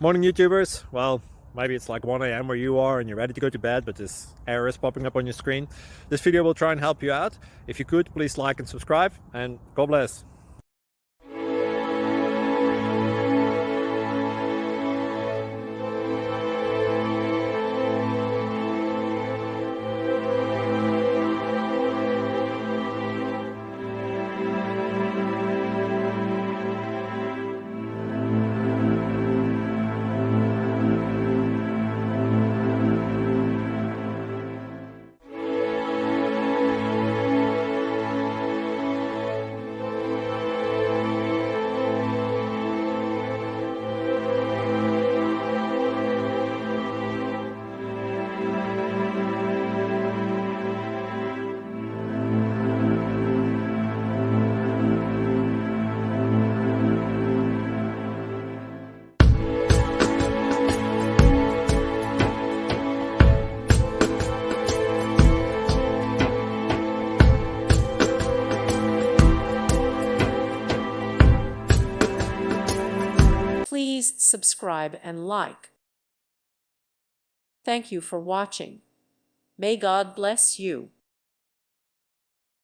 Morning YouTubers. Well, maybe it's like 1 a.m. where you are and you're ready to go to bed, but this error is popping up on your screen. This video will try and help you out. If you could, please like and subscribe, and God bless. Please subscribe and like. Thank you for watching. May God bless you.